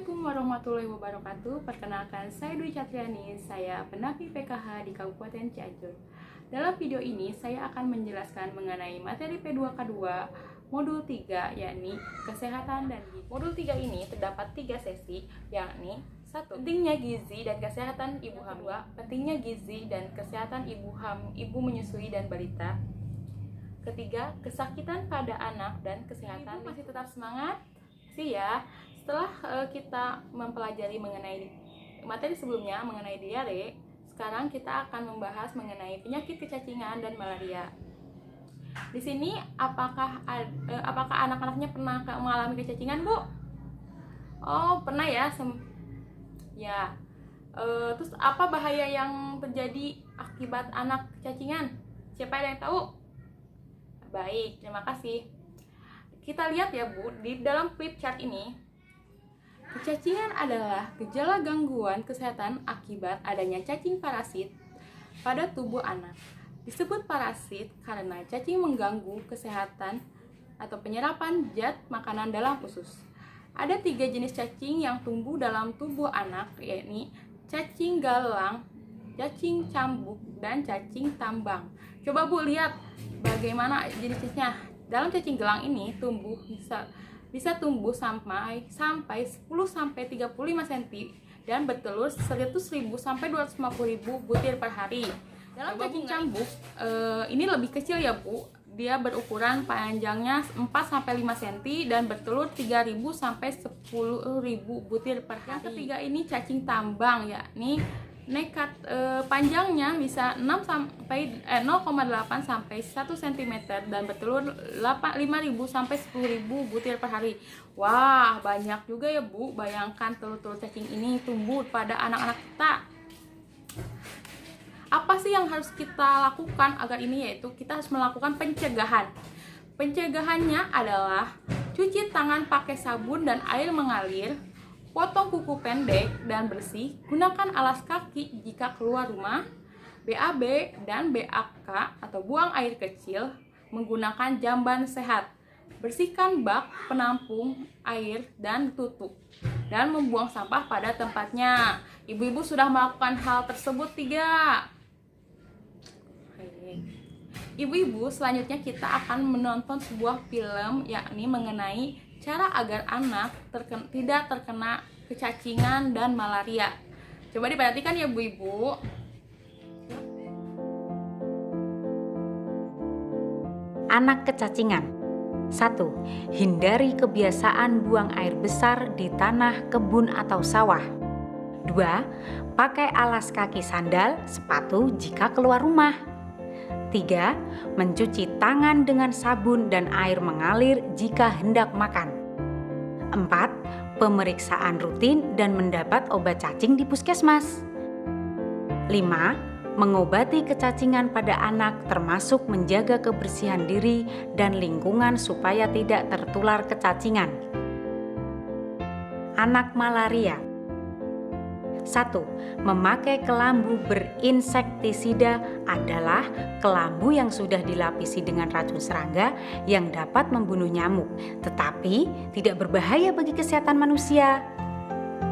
Assalamualaikum warahmatullahi wabarakatuh. Perkenalkan, saya Dwi Catriani, saya pendamping PKH di Kabupaten Cianjur. Dalam video ini, saya akan menjelaskan mengenai materi P2K2 Modul 3, yakni Kesehatan dan Gizi. Modul 3 ini terdapat 3 sesi, yakni 1. Pentingnya gizi dan kesehatan ibu hamil. 2. Pentingnya gizi dan kesehatan ibu menyusui dan balita. Ketiga, kesakitan pada anak dan kesehatan. Ibu masih tetap semangat? Sih ya. Setelah kita mempelajari mengenai materi sebelumnya mengenai diare, sekarang kita akan membahas mengenai penyakit kecacingan dan malaria. Di sini apakah anak-anaknya pernah mengalami kecacingan, Bu? Oh, pernah ya. Terus apa bahaya yang terjadi akibat anak kecacingan? Siapa yang tahu? Baik, terima kasih. Kita lihat ya, Bu, di dalam flip chart ini. Kecacingan adalah gejala gangguan kesehatan akibat adanya cacing parasit pada tubuh anak. Disebut parasit karena cacing mengganggu kesehatan atau penyerapan zat makanan dalam usus. Ada 3 jenis cacing yang tumbuh dalam tubuh anak, yakni cacing galang, cacing cambuk, dan cacing tambang. Coba Bu lihat bagaimana jenis-jenisnya. Dalam cacing gelang ini bisa tumbuh sampai 10-35 cm dan bertelur 100.000 sampai 250.000 butir per hari. Dalam cacing cambuk ini lebih kecil ya, Bu. Dia berukuran panjangnya 4-5 cm dan bertelur 3.000 sampai 10.000 butir per hari. Yang ketiga ini cacing tambang, yakni panjangnya bisa 0,8 sampai 1 cm dan bertelur 5.000 sampai 10.000 butir per hari. Wah, banyak juga ya, Bu. Bayangkan telur-telur cacing ini tumbuh pada anak-anak kita. Apa sih yang harus kita lakukan agar ini? Yaitu kita harus melakukan pencegahan. Pencegahannya adalah cuci tangan pakai sabun dan air mengalir, potong kuku pendek dan bersih, gunakan alas kaki jika keluar rumah, BAB dan BAK atau buang air kecil, menggunakan jamban sehat, bersihkan bak penampung air dan tutup, dan membuang sampah pada tempatnya. Ibu-ibu sudah melakukan hal tersebut 3. Ibu-ibu, selanjutnya kita akan menonton sebuah film, yakni mengenai cara agar anak tidak terkena kecacingan dan malaria. Coba diperhatikan ya, Bu Ibu. Anak kecacingan. 1. Hindari kebiasaan buang air besar di tanah, kebun atau sawah. 2. Pakai alas kaki sandal, sepatu jika keluar rumah. 3. Mencuci tangan dengan sabun dan air mengalir jika hendak makan. 4. Pemeriksaan rutin dan mendapat obat cacing di puskesmas. 5. Mengobati kecacingan pada anak termasuk menjaga kebersihan diri dan lingkungan supaya tidak tertular kecacingan. Anak malaria. 1. Memakai kelambu berinsektisida adalah kelambu yang sudah dilapisi dengan racun serangga yang dapat membunuh nyamuk, tetapi tidak berbahaya bagi kesehatan manusia.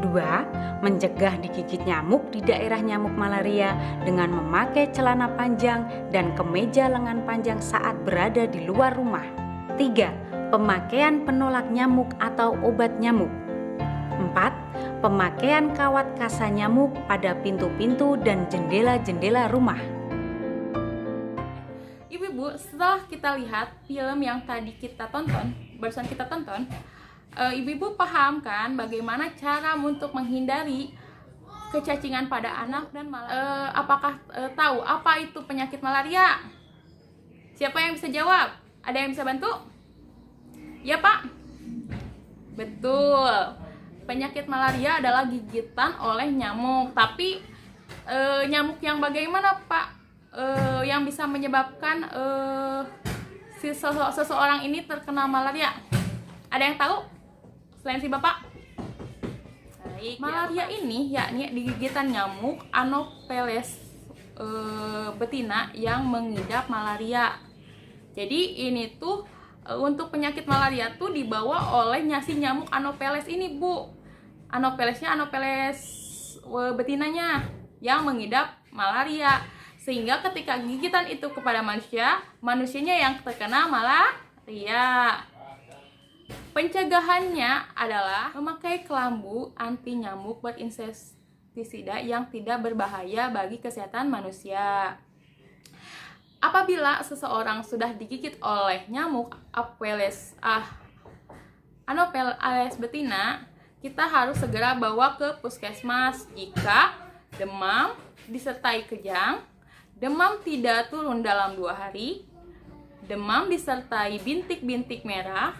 2. Mencegah digigit nyamuk di daerah nyamuk malaria dengan memakai celana panjang dan kemeja lengan panjang saat berada di luar rumah. 3. Pemakaian penolak nyamuk atau obat nyamuk. 4. Pemakaian kawat kasa nyamuk pada pintu-pintu dan jendela-jendela rumah. Ibu-ibu, setelah kita lihat film yang tadi barusan kita tonton, ibu-ibu paham kan bagaimana cara untuk menghindari kecacingan pada anak dan malaria? Apakah tahu apa itu penyakit malaria? Siapa yang bisa jawab? Ada yang bisa bantu? Ya, Pak? Betul. Penyakit malaria adalah gigitan oleh nyamuk. Tapi nyamuk yang bagaimana, Pak? Yang bisa menyebabkan seseorang ini terkena malaria? Ada yang tahu? Selain si Bapak? Baik, malaria ini yakni digigitan nyamuk Anopheles betina yang mengidap malaria. Jadi ini tuh untuk penyakit malaria tuh dibawa oleh nyasi nyamuk Anopheles ini, Bu. Anophelesnya Anopheles betinanya yang mengidap malaria, sehingga ketika gigitan itu kepada manusia, manusianya yang terkena malaria. Pencegahannya adalah memakai kelambu anti nyamuk berinsektisida yang tidak berbahaya bagi kesehatan manusia. Apabila seseorang sudah digigit oleh nyamuk Anopheles betina, kita harus segera bawa ke puskesmas. Jika demam disertai kejang, demam tidak turun dalam 2 hari, demam disertai bintik-bintik merah,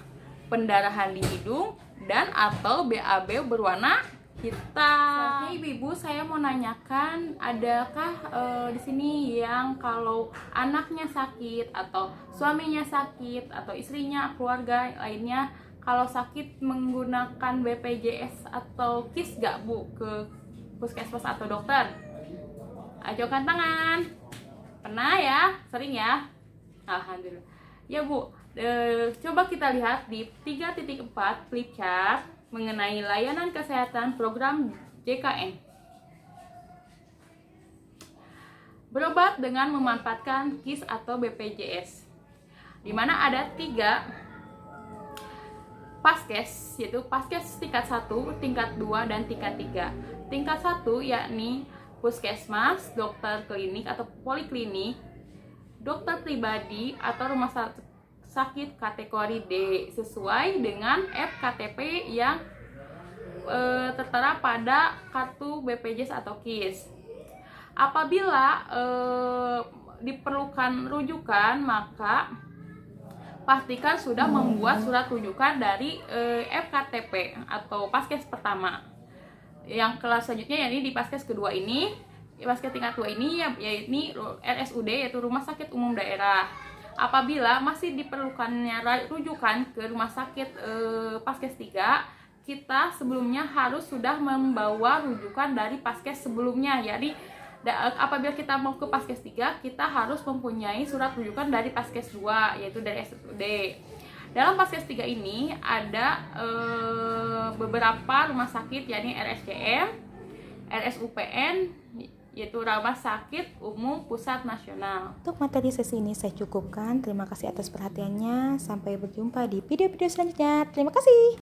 pendarahan di hidung, dan atau BAB berwarna hitam. Selanjutnya ibu-ibu, saya mau nanyakan, adakah di sini yang kalau anaknya sakit atau suaminya sakit atau istrinya, keluarga lainnya kalau sakit menggunakan BPJS atau KIS gak bu ke puskesmas atau dokter? Ajukan tangan. Pernah ya? Sering ya? Alhamdulillah. Ya bu, coba kita lihat di 3.4 flip chart mengenai layanan kesehatan program JKN. Berobat dengan memanfaatkan KIS atau BPJS, di mana ada 3 paskes, yaitu paskes tingkat 1, tingkat 2, dan tingkat 3. Tingkat 1 yakni puskesmas, dokter klinik atau poliklinik, dokter pribadi atau rumah sakit kategori D sesuai dengan FKTP yang tertera pada kartu BPJS atau KIS. Apabila diperlukan rujukan, maka pastikan sudah membuat surat rujukan dari FKTP atau paskes pertama. Yang kelas selanjutnya yakni di paskes kedua ini, paskes tingkat 2 ini yakni RSUD, yaitu Rumah Sakit Umum Daerah. Apabila masih diperlukannya rujukan ke rumah sakit paskes 3, kita sebelumnya harus sudah membawa rujukan dari paskes sebelumnya. Jadi apabila kita mau ke paskes 3, kita harus mempunyai surat rujukan dari paskes 2, yaitu dari RSUD. Dalam paskes 3 ini ada beberapa rumah sakit, yakni RSCM, RSUPN, yaitu Rumah Sakit Umum Pusat Nasional. Untuk materi sesi ini saya cukupkan. Terima kasih atas perhatiannya. Sampai berjumpa di video-video selanjutnya. Terima kasih.